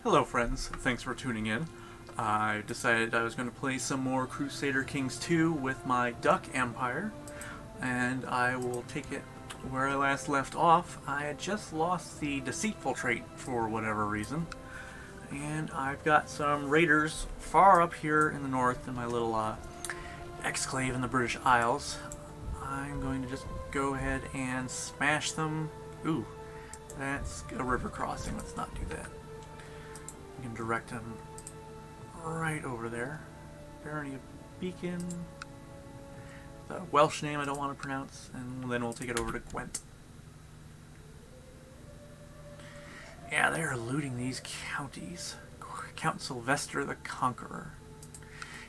Hello friends, thanks for tuning in. I decided I was going to play some more Crusader Kings 2 with my Duck Empire, and I will take it where I last left off. I had just lost the Deceitful trait for whatever reason, and I've got some raiders far up here in the north in my little exclave in the British Isles. I'm going to just go ahead and smash them. Ooh, that's a river crossing, let's not do that. You can direct them right over there. Barony of Beacon. The Welsh name I don't want to pronounce, and then we'll take it over to Gwent. Yeah, they are looting these counties. Count Sylvester the Conqueror.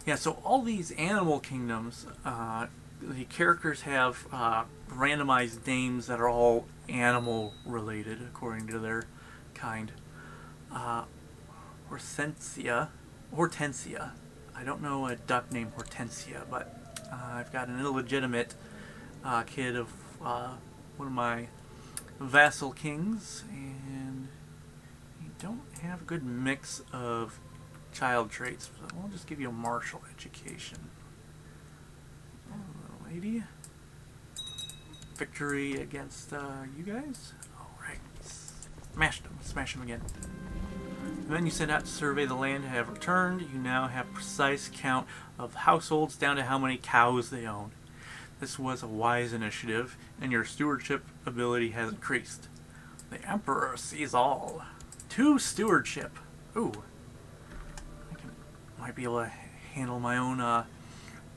Yeah, so all these animal kingdoms, the characters have randomized names that are all animal related according to their kind. Hortensia. I don't know a duck named Hortensia, but I've got an illegitimate kid of one of my vassal kings, and you don't have a good mix of child traits, so we'll just give you a martial education. Oh, little lady. Victory against you guys? Alright. Smash them again. The men you sent out to survey the land have returned. You now have precise count of households down to how many cows they own. This was a wise initiative, and your stewardship ability has increased. The Emperor sees all. 2 stewardship. Ooh. Might be able to handle my own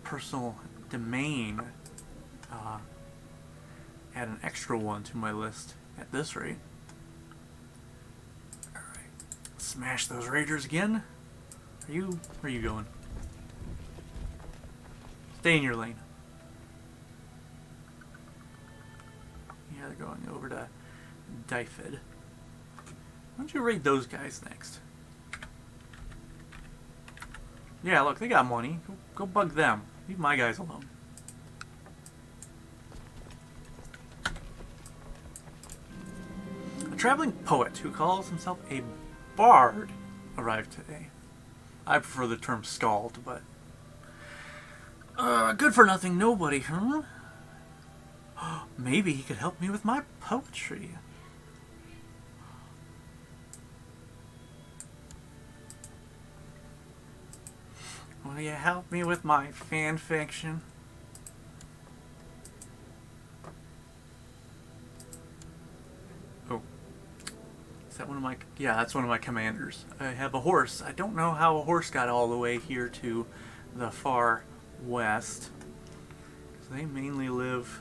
personal domain. Add an extra one to my list at this rate. Smash those raiders again. Where are you going? Stay in your lane. Yeah, they're going over to Dyfed. Why don't you raid those guys next? Yeah, look, they got money. Go bug them. Leave my guys alone. A traveling poet who calls himself a bard arrived today. I prefer the term skald, but good for nothing nobody, huh? Maybe he could help me with my poetry. Will you help me with my fan fiction? Is that one of my... Yeah, that's one of my commanders. I have a horse. I don't know how a horse got all the way here to the far west. So they mainly live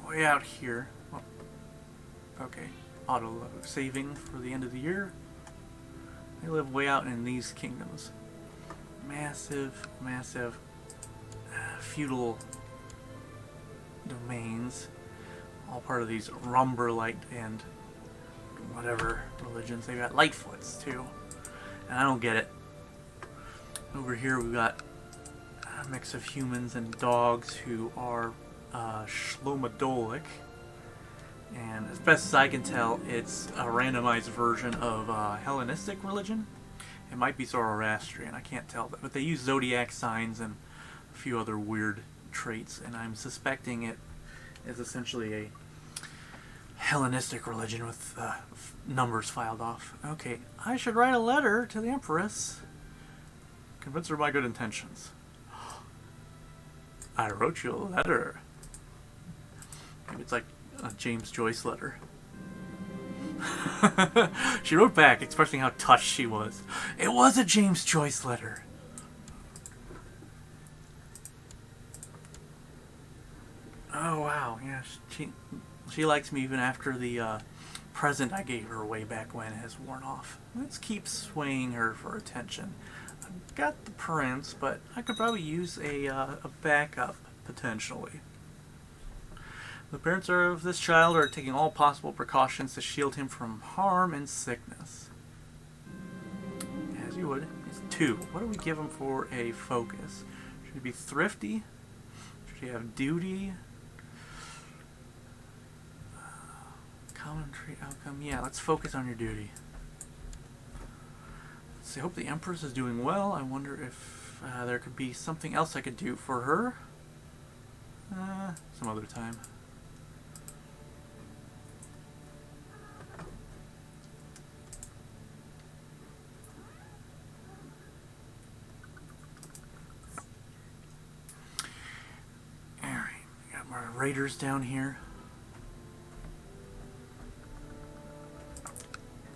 way out here. Oh, okay. Auto saving for the end of the year. They live way out in these kingdoms. Massive feudal domains. All part of these Rumberlight and whatever religions. They got Lightfoots too, and I don't get it. Over here we've got a mix of humans and dogs who are Shlomadolic, and as best as I can tell, it's a randomized version of Hellenistic religion. It might be Zoroastrian, I can't tell, but they use zodiac signs and a few other weird traits, and I'm suspecting it is essentially a Hellenistic religion with numbers filed off. Okay, I should write a letter to the Empress. Convince her of my good intentions. I wrote you a letter. Maybe it's like a James Joyce letter. She wrote back expressing how touched she was. It was a James Joyce letter. Oh wow, yeah, she likes me even after the present I gave her way back when has worn off. Let's keep swaying her for attention. I've got the prince, but I could probably use a backup, potentially. The parents of this child are taking all possible precautions to shield him from harm and sickness. As you would. It's 2. What do we give him for a focus? Should he be thrifty? Should he have duty? Common trait outcome. Yeah, let's focus on your duty. I hope the Empress is doing well. I wonder if there could be something else I could do for her. Some other time. Alright, got more raiders down here.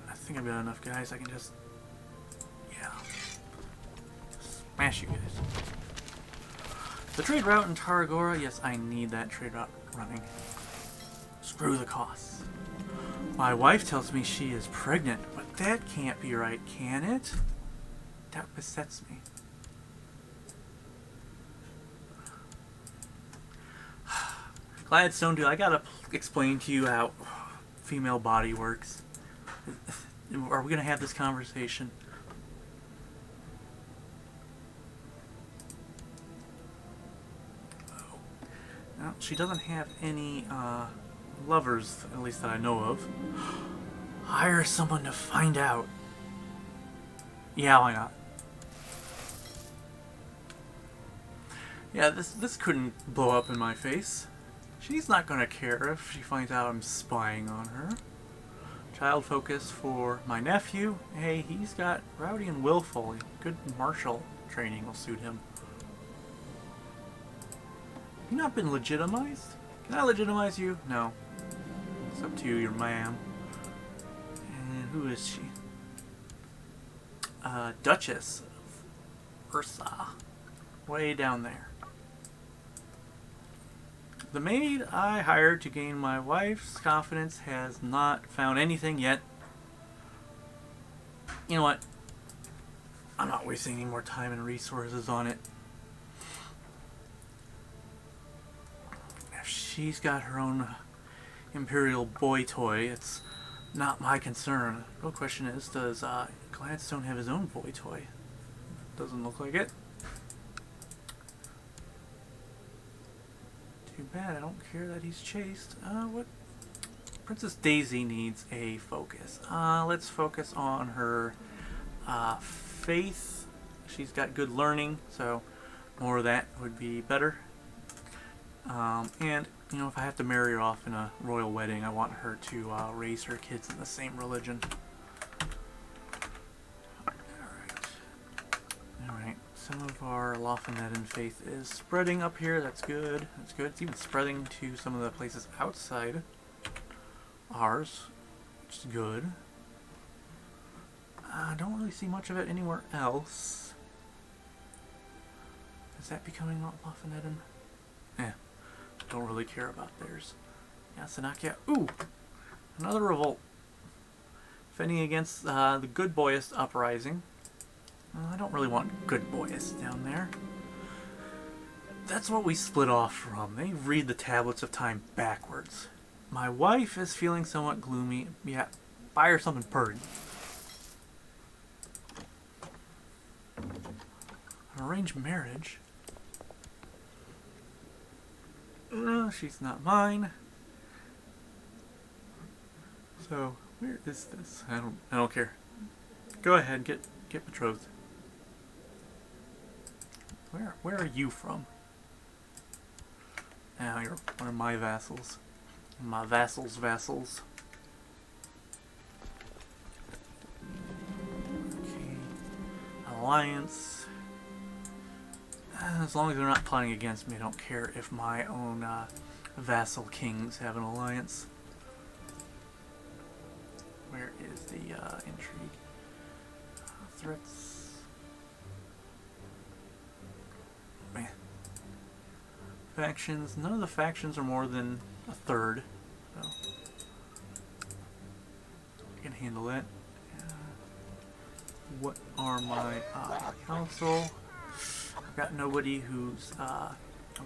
I think I've got enough guys. I can just... yeah. Smash you guys. The trade route in Tarragora, yes, I need that trade route running. Screw the costs. My wife tells me she is pregnant, but that can't be right, can it? That besets me. Gladstone, dude, I gotta explain to you how female body works. Are we gonna have this conversation? Well, she doesn't have any lovers, at least that I know of. Hire someone to find out. Yeah, why not? Yeah, this couldn't blow up in my face. She's not gonna care if she finds out I'm spying on her. Child focus for my nephew. Hey, he's got rowdy and willful. Good martial training will suit him. You not been legitimized? Can I legitimize you? No. It's up to you, your ma'am. And who is she? Duchess of Ursa. Way down there. The maid I hired to gain my wife's confidence has not found anything yet. You know what? I'm not wasting any more time and resources on it. She's got her own imperial boy toy. It's not my concern. The real question is, does Gladstone have his own boy toy? Doesn't look like it. Too bad. I don't care that he's chased. What? Princess Daisy needs a focus. Let's focus on her faith. She's got good learning, so more of that would be better. And, you know, if I have to marry her off in a royal wedding, I want her to raise her kids in the same religion. Alright. Some of our Lothanedan faith is spreading up here. That's good. That's good. It's even spreading to some of the places outside ours, which is good. I don't really see much of it anywhere else. Is that becoming Lothanedan? Eh. Don't really care about theirs. Yeah, Sanakia. Ooh! Another revolt. Fending against the Good Boyist uprising. I don't really want Good Boyists down there. That's what we split off from. They read the Tablets of Time backwards. My wife is feeling somewhat gloomy. Yeah, buy her something pretty. An arranged marriage? No, she's not mine. So, where is this? I don't care. Go ahead, get betrothed. Where are you from? Now you're one of my vassals. My vassal's vassals. Okay. Alliance. As long as they're not plotting against me, I don't care if my own vassal kings have an alliance. Where is the intrigue? Threats. Man. Factions. None of the factions are more than a third. So I can handle that. What are my council? I've got nobody who's a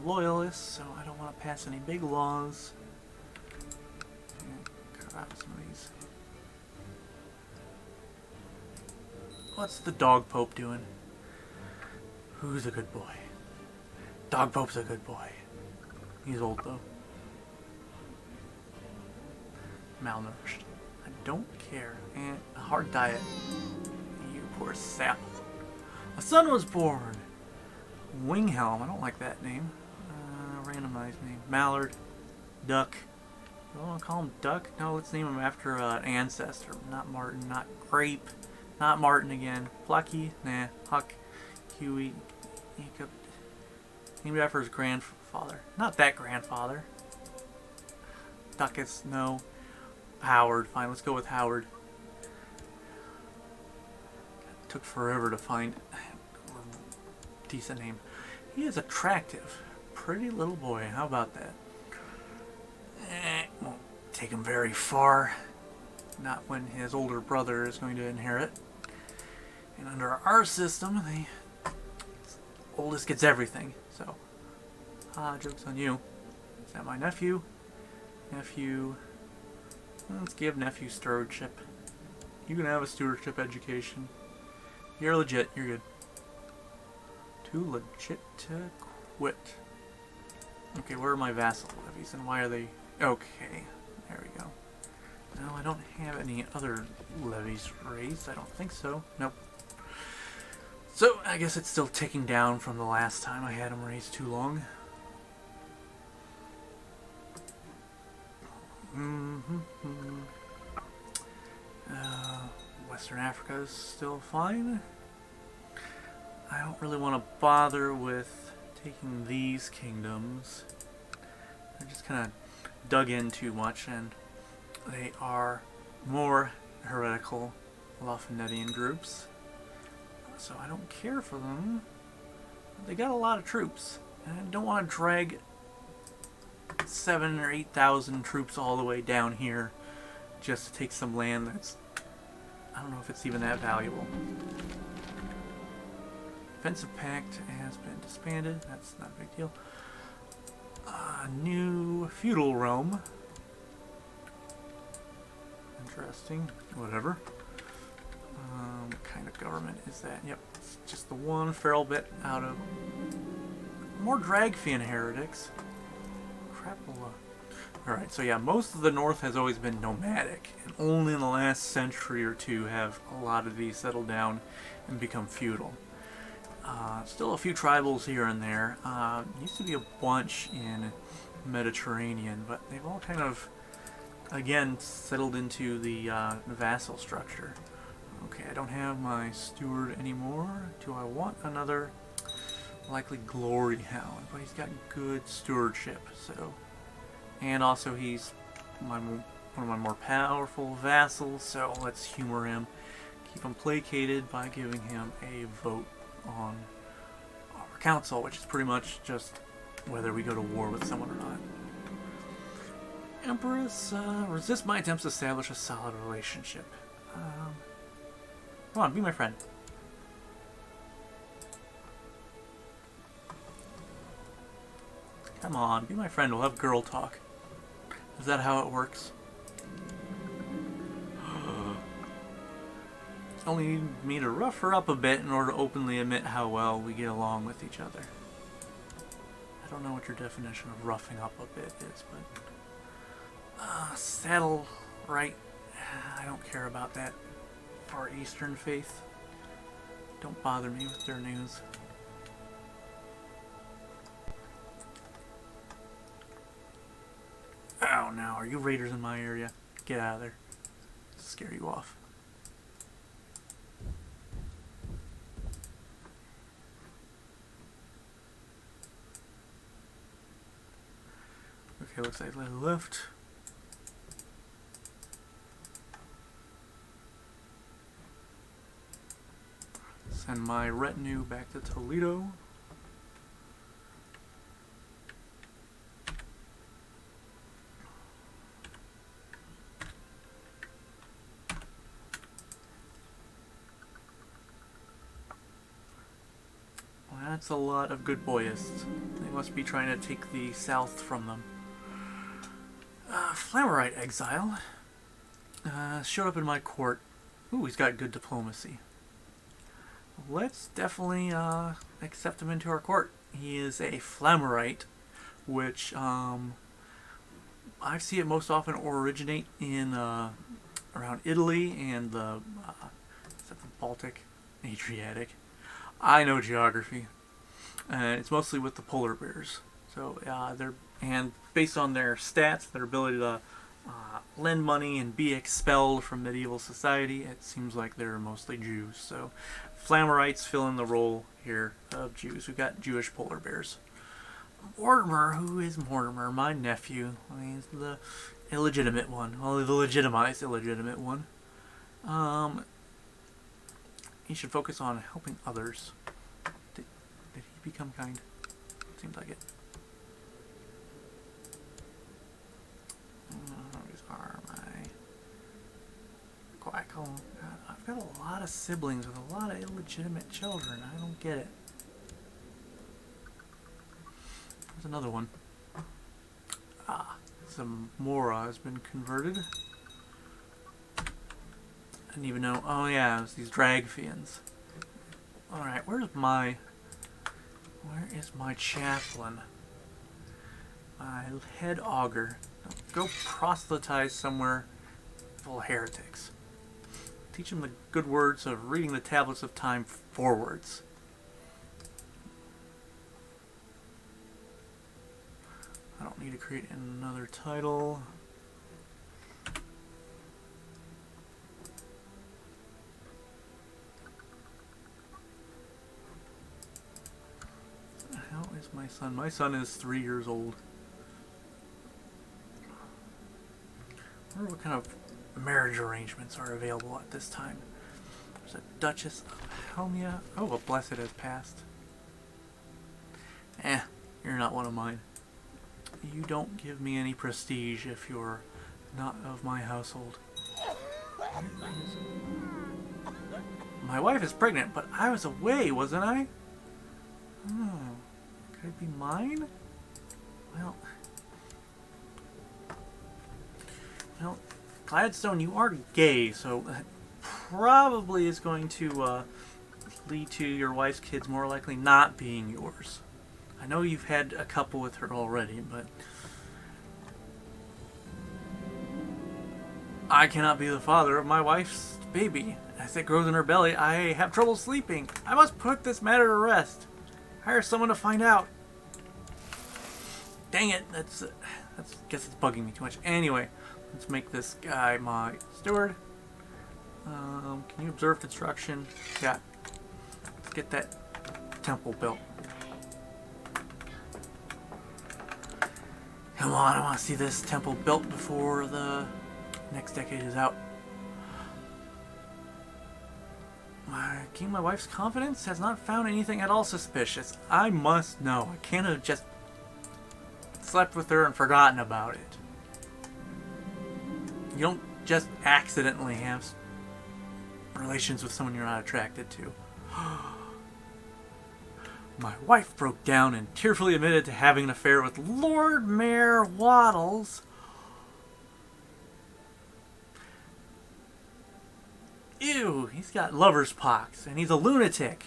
loyalist, so I don't want to pass any big laws. Cut out some of these. What's the Dog Pope doing? Who's a good boy? Dog Pope's a good boy. He's old though. Malnourished. I don't care. And a hard diet. You course, Sapple. A son was born. Winghelm. I don't like that name. Randomized name. Mallard. Duck. I want to call him Duck? No, let's name him after an ancestor. Not Martin. Not Grape. Not Martin again. Plucky. Nah. Huck. Huey. Jacob. Named after his grandfather. Not that grandfather. Duckus. No. Howard. Fine, let's go with Howard. Took forever to find a decent name. He is attractive. Pretty little boy. How about that? Won't take him very far. Not when his older brother is going to inherit. And under our system, the oldest gets everything. So, joke's on you. Is that my nephew? Nephew. Let's give nephew stewardship. You can have a stewardship education. You're legit. You're good. Too legit to quit. Okay, where are my vassal levies and why are they... Okay, there we go. No, I don't have any other levies raised. I don't think so. Nope. So, I guess it's still ticking down from the last time I had them raised too long. Western Africa is still fine. I don't really want to bother with taking these kingdoms. They're just kind of dug in too much, and they are more heretical Lothinetian groups. So I don't care for them. They got a lot of troops, and I don't want to drag 7,000 or 8,000 troops all the way down here just to take some land that's... I don't know if it's even that valuable. Defensive Pact has been disbanded. That's not a big deal. New feudal realm. Interesting. Whatever. What kind of government is that? Yep, it's just the one feral bit out of... More Dragfian heretics. Crapola. Alright, so yeah, most of the north has always been nomadic, and only in the last century or two have a lot of these settled down and become feudal. Still a few tribals here and there. Used to be a bunch in Mediterranean, but they've all kind of, again, settled into the vassal structure. Okay, I don't have my steward anymore. Do I want another? Likely Glory Hound, but he's got good stewardship, so... And also he's one of my more powerful vassals, so let's humor him. Keep him placated by giving him a vote on our council, which is pretty much just whether we go to war with someone or not. Empress, resist my attempts to establish a solid relationship. Come on, be my friend. Come on, be my friend, we'll have girl talk. Is that how it works? Only need me to rough her up a bit in order to openly admit how well we get along with each other. I don't know what your definition of roughing up a bit is, but... saddle right. I don't care about that Far Eastern faith. Don't bother me with their news. Oh no, are you raiders in my area? Get out of there. Scare you off. Okay, looks like I left. Send my retinue back to Toledo. Well, that's a lot of good boyists. They must be trying to take the south from them. Flamerite exile. Showed up in my court. Ooh, he's got good diplomacy. Let's definitely accept him into our court. He is a Flamerite, which I see it most often originate in around Italy and the Baltic. Adriatic. I know geography, and it's mostly with the polar bears. So they're and based on their stats, their ability to lend money and be expelled from medieval society, it seems like they're mostly Jews. So Flammarites fill in the role here of Jews. We've got Jewish polar bears. Mortimer, who is Mortimer? My nephew. He's the illegitimate one. Well, the legitimized illegitimate one. He should focus on helping others. Did he become kind? Seems like it. These are my Quackle. I've got a lot of siblings with a lot of illegitimate children. I don't get it. There's another one. Zamora has been converted. I didn't even know. Oh yeah, it was these Dragfians. Alright, where is my chaplain? My head augur. Go proselytize somewhere full of heretics. Teach them the good words of reading the tablets of time forwards. I don't need to create another title. How is my son? My son is 3 years old. I wonder what kind of marriage arrangements are available at this time. There's a Duchess of Helmia. Oh, a blessed has passed. You're not one of mine. You don't give me any prestige if you're not of my household. My wife is pregnant, but I was away, wasn't I? Oh, could it be mine? Well, Gladstone, you are gay, so that probably is going to lead to your wife's kids more likely not being yours. I know you've had a couple with her already, but I cannot be the father of my wife's baby. As it grows in her belly, I have trouble sleeping. I must put this matter to rest. Hire someone to find out. Dang it, that's guess it's bugging me too much. Anyway, let's make this guy my steward. Can you observe construction? Yeah. Let's get that temple built. Come on, I want to see this temple built before the next decade is out. My wife's confidence has not found anything at all suspicious. I must know. I can't have just slept with her and forgotten about it. You don't just accidentally have relations with someone you're not attracted to. My wife broke down and tearfully admitted to having an affair with Lord Mayor Waddles. Ew, he's got lover's pox and he's a lunatic.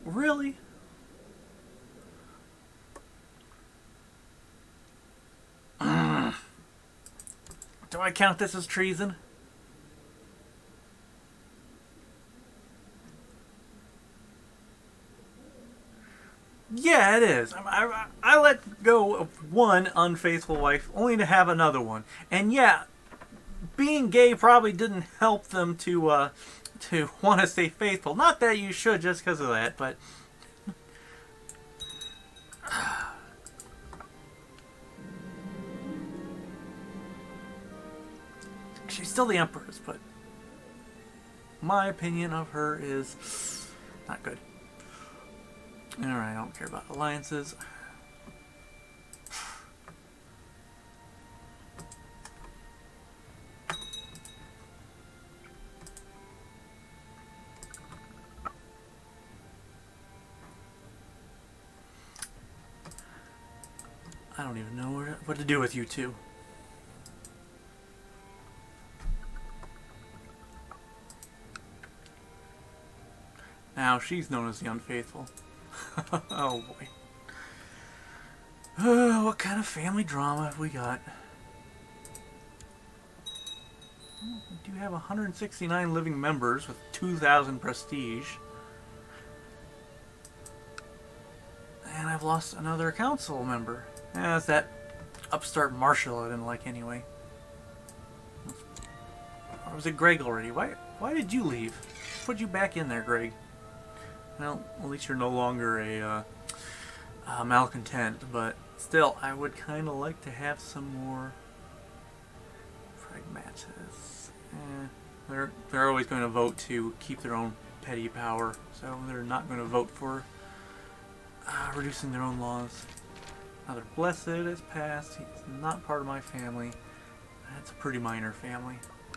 Really? Do I count this as treason? Yeah, it is. I let go of one unfaithful wife only to have another one. And yeah, being gay probably didn't help them to want to stay faithful. Not that you should just because of that, but she's still the Empress, but my opinion of her is not good. Alright, I don't care about alliances. I don't even know what to do with you two. Now she's known as the unfaithful. Oh boy. What kind of family drama have we got? We do have 169 living members with 2,000 prestige. And I've lost another council member. That's that upstart Marshall I didn't like anyway. Or was it Greg already? Why did you leave? Put you back in there, Greg. Well, at least you're no longer a malcontent, but still, I would kind of like to have some more pragmatists. They're always going to vote to keep their own petty power, so they're not going to vote for reducing their own laws. Another blessed has passed. He's not part of my family. That's a pretty minor family.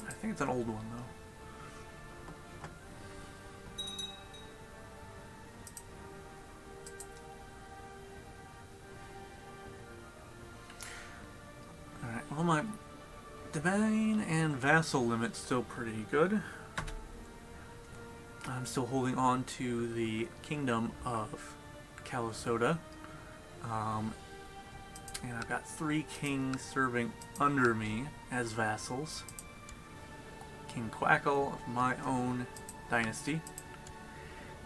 I think it's an old one, though. Alright, well, my divine and vassal limit's still pretty good. I'm still holding on to the kingdom of Calisoda. And I've got 3 kings serving under me as vassals. King Quackle of my own dynasty.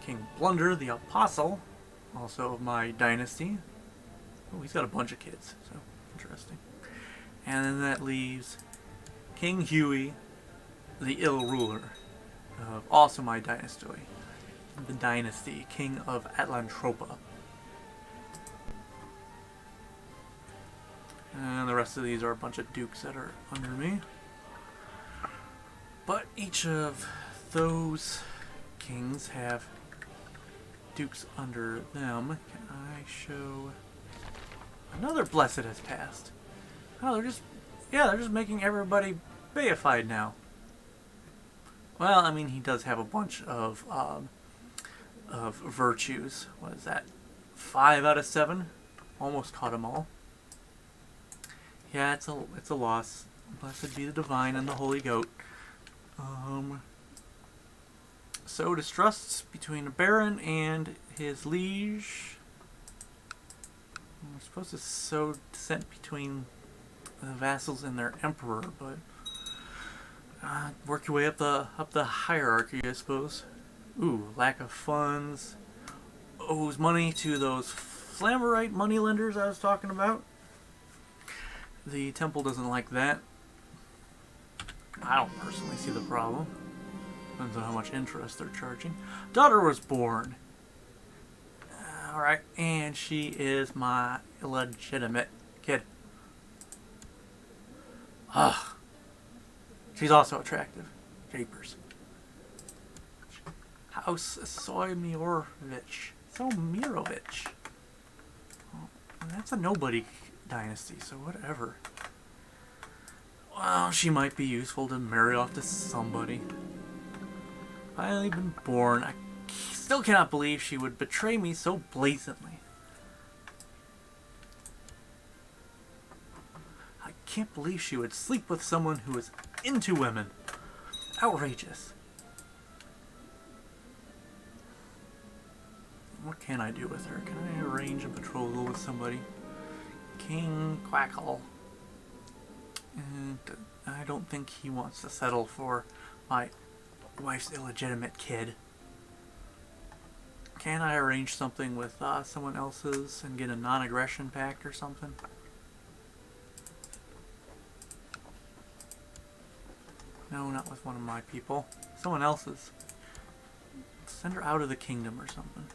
King Blunder the Apostle, also of my dynasty. Oh, he's got a bunch of kids, so interesting. And then that leaves King Huey the Ill Ruler, of also my dynasty. The dynasty, King of Atlantropa. And the rest of these are a bunch of dukes that are under me. But each of those kings have dukes under them. Can I show... Another blessed has passed. Oh, they're just making everybody beified now. Well, I mean, he does have a bunch of virtues. What is that? 5 out of 7? Almost caught them all. Yeah, it's a loss. Blessed be the divine and the holy goat. Sow distrusts between a baron and his liege. We're supposed to sow dissent between the vassals and their emperor, but work your way up the hierarchy, I suppose. Ooh, lack of funds. Owes money to those Flamerite moneylenders I was talking about. The temple doesn't like that. I don't personally see the problem. Depends on how much interest they're charging. Daughter was born. Alright, and she is my illegitimate kid. Ugh. She's also attractive. Japers. House Soymirovich. Somirovich. Well, that's a nobody dynasty, so whatever. Well, she might be useful to marry off to somebody. Finally been born. I still cannot believe she would betray me so blatantly. I can't believe she would sleep with someone who is into women. Outrageous. What can I do with her? Can I arrange a betrothal with somebody? King Quackle. And I don't think he wants to settle for my wife's illegitimate kid. Can I arrange something with someone else's and get a non-aggression pact or something? No, not with one of my people. Someone else's. Send her out of the kingdom or something.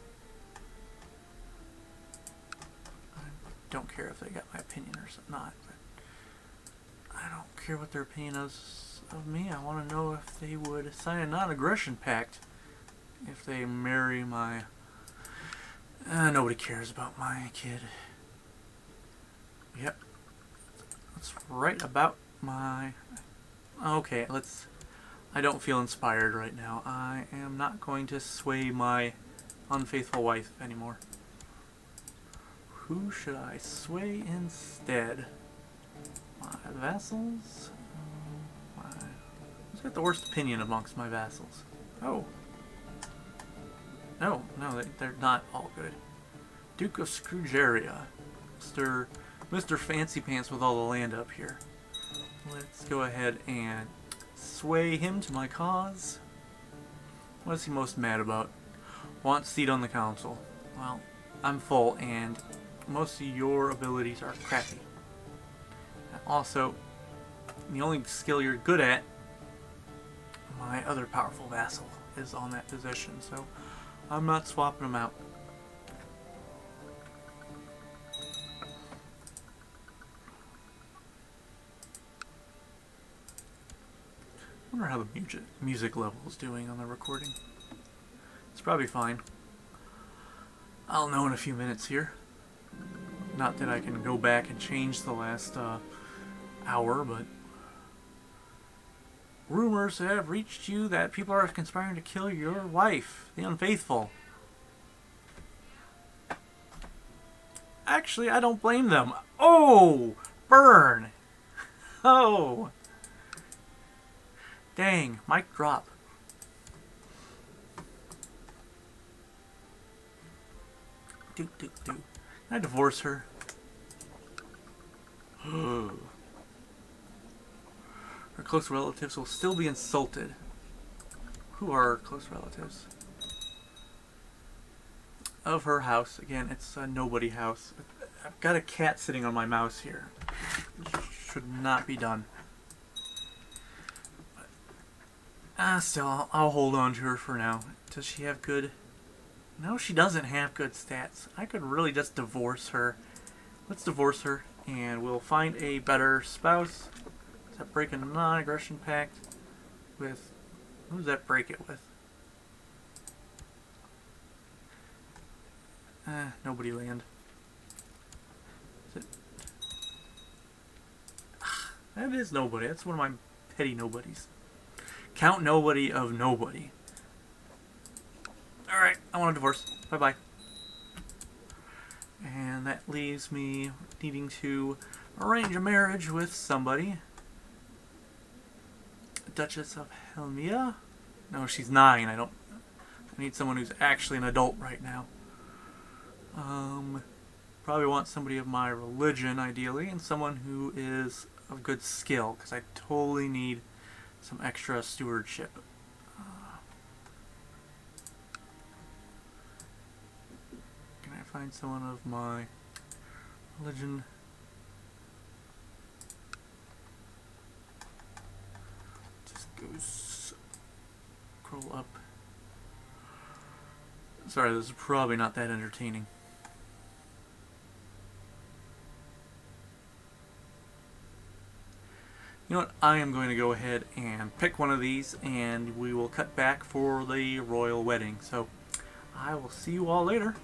I don't care if they got my opinion or not, but I don't care what their opinion is of me. I want to know if they would sign a non-aggression pact if they marry my... nobody cares about my kid. Yep. That's right about my... Okay, let's... I don't feel inspired right now. I am not going to sway my unfaithful wife anymore. Who should I sway instead? My vassals? Who's got the worst opinion amongst my vassals? Oh. No, they're not all good. Duke of Scroogeria. Mr. Fancy Pants with all the land up here. Let's go ahead and sway him to my cause. What is he most mad about? Want seat on the council. Well, I'm full, and most of your abilities are crappy. Also, the only skill you're good at, my other powerful vassal is on that position, so I'm not swapping him out. I wonder how the music level is doing on the recording. It's probably fine. I'll know in a few minutes here. Not that I can go back and change the last hour, but rumors have reached you that people are conspiring to kill your wife, the Unfaithful. Actually, I don't blame them. Oh! Burn! Oh! Dang, mic drop. Can I divorce her? Her close relatives will still be insulted. Who are her close relatives? Of her house. Again, it's a nobody house. I've got a cat sitting on my mouse here. Should not be done. Still, I'll hold on to her for now. Does she have good... No, she doesn't have good stats. I could really just divorce her. Let's divorce her, and we'll find a better spouse. Does that break a non-aggression pact with... Who does that break it with? Nobody land. Is it? That is nobody. That's one of my petty nobodies. Count nobody of nobody. Alright, I want a divorce. Bye-bye. And that leaves me needing to arrange a marriage with somebody. Duchess of Helmia? No, she's 9. I need someone who's actually an adult right now. Probably want somebody of my religion, ideally, and someone who is of good skill, because I totally need some extra stewardship. Can I find someone of my religion? Just go scroll up. Sorry, this is probably not that entertaining. You know what, I am going to go ahead and pick one of these, and we will cut back for the royal wedding. So, I will see you all later.